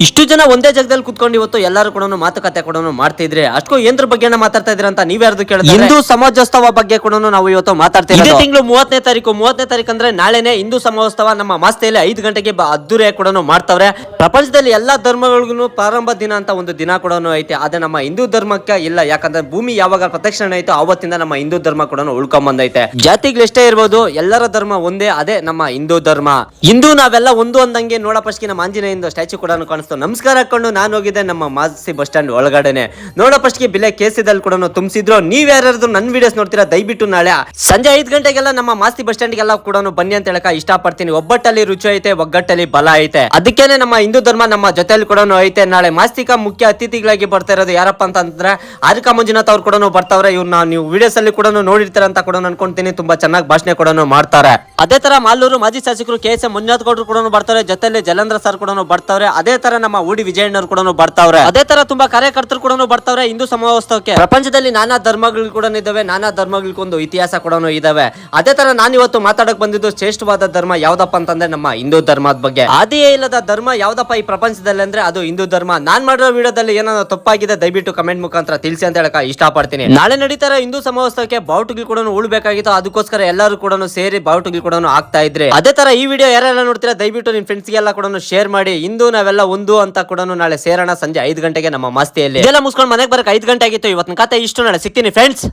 ಇಷ್ಟು ಜನ ಒಂದೇ ಜಾಗದಲ್ಲಿ ಕುತ್ಕೊಂಡು ಇವತ್ತು ಎಲ್ಲರೂ ಕೂಡ ಮಾತುಕತೆ ಕೂಡ ಮಾಡ್ತಿದ್ರೆ ಅಷ್ಟು ಏನ್ರ ಬಗ್ಗೆ ಮಾತಾಡ್ತಾ ಇದ್ರೆ ಅಂತ ನೀವ್ಯಾರ್ದು ಕೇಳಿದ್ರೆ ಹಿಂದೂ ಸಮಾಜೋತ್ಸವ ಬಗ್ಗೆ ಕೂಡ ನಾವು ಇವತ್ತು ಮಾತಾಡ್ತೀವಿ. ಇದೇ ತಿಂಗಳು 30ನೇ ತಾರೀಕು ಅಂದ್ರೆ ನಾಳೆನೆ ಹಿಂದೂ ಸಮಾಜೋತ್ಸವ ನಮ್ಮ ಮಾಸ್ತಿಯಲ್ಲಿ 5 ಗಂಟೆಗೆ ಅದ್ದೂರಿಯಾಗಿ ಕೂಡ ಮಾಡ್ತಾವ್ರೆ. ಪ್ರಪಂಚದಲ್ಲಿ ಎಲ್ಲಾ ಧರ್ಮಗಳಿಗೂ ಪ್ರಾರಂಭ ದಿನ ಅಂತ ಒಂದು ದಿನ ಕೂಡ ಐತೆ. ಅದೇ ನಮ್ಮ ಹಿಂದೂ ಧರ್ಮಕ್ಕೆ ಇಲ್ಲ, ಯಾಕಂದ್ರೆ ಭೂಮಿ ಯಾವಾಗ ಪ್ರದಕ್ಷಿಣೆ ಆಯ್ತು ಅವತ್ತಿಂದ ನಮ್ಮ ಹಿಂದೂ ಧರ್ಮ ಕೂಡ ಉಳ್ಕೊಂಡ್ ಬಂದೈತೆ. ಜಾತಿಗಳು ಎಷ್ಟೇ ಇರ್ಬೋದು, ಎಲ್ಲರ ಧರ್ಮ ಒಂದೇ, ಅದೇ ನಮ್ಮ ಹಿಂದೂ ಧರ್ಮ. ಹಿಂದೂ ನಾವೆಲ್ಲ ಒಂದು ಅಂದಂಗೆ ನೋಡಪ್ಪಷ್ಟಿ ನಮ್ಮ ಆಂಜನೇಯಂದು ಸ್ಟ್ಯಾಚು ಕೂಡ ನಮಸ್ಕಾರ ಹಾಕೊಂಡು ನಾನು ಹೋಗಿದ್ದೆ ನಮ್ಮ ಮಾಸ್ತಿ ಬಸ್ ಸ್ಟ್ಯಾಂಡ್ ಒಳಗಡೆನೆ. ನೋಡಪ್ಪಷ್ಟಿಗೆ ಬಿಲೆ ಕೇಸಿದಲ್ಲಿ ಕೂಡ ತುಂಬಿಸಿದ್ರು. ನೀವ್ ಯಾರಾದ್ರೂ ನನ್ನ ವಿಡಿಯೋಸ್ ನೋಡ್ತೀರಾ ದಯವಿಟ್ಟು ನಾಳೆ ಸಂಜೆ 5 ಗಂಟೆಗೆಲ್ಲ ನಮ್ಮ ಮಾಸ್ತಿ ಬಸ್ ಸ್ಟ್ಯಾಂಡ್ ಗೆಲ್ಲ ಕೂಡ ಬನ್ನಿ ಅಂತ ಹೇಳಕ ಇಷ್ಟಪಡ್ತೀನಿ. ಒಬ್ಬಟ್ಟಲ್ಲಿ ರುಚಿ ಐತೆ, ಒಗ್ಗಟ್ಟಲ್ಲಿ ಬಲ ಐತೆ. ಅದಕ್ಕೇನೆ ನಮ್ಮ ಹಿಂದೂ ಧರ್ಮ ನಮ್ಮ ಜೊತೆಲಿ ಕೂಡ ಐತೆ. ನಾಳೆ ಮಾಸ್ತಿಕ ಮುಖ್ಯ ಅತಿಥಿಗಳಾಗಿ ಬರ್ತಾ ಇರೋದು ಯಾರಪ್ಪ ಅಂತಂದ್ರೆ ಆರಿಕಾ ಮಂಜುನಾಥ್ ಅವ್ರು ಕೂಡ ಬರ್ತಾವ್ರೆ. ಇವ್ರನ್ನ ನೀವು ವಿಡಿಯೋಸ್ ಅಲ್ಲಿ ಕೂಡ ನೋಡಿರ್ತಾರ ಅಂತ ಕೂಡ ಅನ್ಕೊಂತೀನಿ. ತುಂಬಾ ಚೆನ್ನಾಗಿ ಭಾಷಣ ಕೂಡ ಮಾಡ್ತಾರೆ. ಅದೇ ತರ ಮಾಲೂರು ಮಾಜಿ ಶಾಸಕರು KS ಮಂಜುನಾಥ್ ಗೌಡರು ಕೂಡ ಬರ್ತಾರೆ. ಜೊತೆಲಿ ಜಲೇಂದ್ರ ಸರ್ ಕೂಡ ಬರ್ತಾವ್ರೆ. ಅದೇ ತರ ನಮ್ಮ ಊಡಿ ವಿಜಯಣ್ಣರು ಕೂಡ ಬರ್ತಾವ್ರೆ. ಅದೇ ತರ ತುಂಬಾ ಕಾರ್ಯಕರ್ತರು ಕೂಡ ಬರ್ತಾವ್ರೆ ಹಿಂದೂ ಸಮಾಜೋತ್ಸವಕ್ಕೆ. ಪ್ರಪಂಚದಲ್ಲಿ ನಾನಾ ಧರ್ಮಗಳು ಕೂಡ ಇದಾವೆ, ನಾನಾ ಧರ್ಮಗಳಿಗೊಂದು ಇತಿಹಾಸ ಕೂಡ ಇದಾವೆ. ಅದೇ ತರ ನಾನು ಇವತ್ತು ಮಾತಾಡಕ್ ಬಂದಿದ್ದು ಶ್ರೇಷ್ಠವಾದ ಧರ್ಮ ಯಾವ್ದಪ್ಪ ಅಂತಂದ್ರೆ ನಮ್ಮ ಹಿಂದೂ ಧರ್ಮದ ಬಗ್ಗೆ. ಆದಿಯೇ ಇಲ್ಲದ ಧರ್ಮ ಯಾವ್ದಪ್ಪ ಈ ಪ್ರಪಂಚದಲ್ಲಿ ಅಂದ್ರೆ ಅದು ಹಿಂದೂ ಧರ್ಮ. ನಾನ್ ಮಾಡಿರೋ ವಿಡಿಯೋದಲ್ಲಿ ಏನಾದ್ರು ತಪ್ಪಾಗಿದೆ ದಯವಿಟ್ಟು ಕಮೆಂಟ್ ಮುಖಾಂತರ ತಿಳಿಸಿ ಅಂತ ಹೇಳಕ ಇಷ್ಟಪಡ್ತೀನಿ. ನಾಳೆ ನಡೀತಾರ ಹಿಂದೂ ಸಮಾಜೋತ್ಸವಕ್ಕೆ ಬಾವುಟಗಳು ಕೂಡ ಉಳ್ಬೇಕಾಗಿತ್ತು. ಅದಕ್ಕೋಸ್ಕರ ಎಲ್ಲರೂ ಕೂಡ ಸೇರಿ ಬಾವುಟಗಳು ಕೂಡ ಆಗ್ತಾ ಇದ್ರೆ. ಅದೇ ತರ ಈ ವಿಡಿಯೋ ಯಾರೆಲ್ಲ ನೋಡ್ತೀರಾ ದಯವಿಟ್ಟು ನಿಮ್ ಫ್ರೆಂಡ್ಸ್ ಗೆಲ್ಲ ಕೂಡ ಶೇರ್ ಮಾಡಿ. ಹಿಂದೂ ನಾವೆಲ್ಲ ಒಂದು ಅಂತ ಕೂಡ ನಾಳೆ ಸೇರೋಣ ಸಂಜೆ 5 ಗಂಟೆಗೆ ನಮ್ಮ ಮಾಸ್ತಿಯಲ್ಲಿ. ಇದೆಲ್ಲ ಮುಗಿಸ್ಕೊಂಡು ಮನೆಗೆ ಬರಕ್ 5 ಗಂಟೆ ಆಗಿತ್ತು. ಇವತ್ತಿನ ಕತೆ ಇಷ್ಟು. ನಾಳೆ ಸಿಗ್ತೀನಿ ಫ್ರೆಂಡ್ಸ್.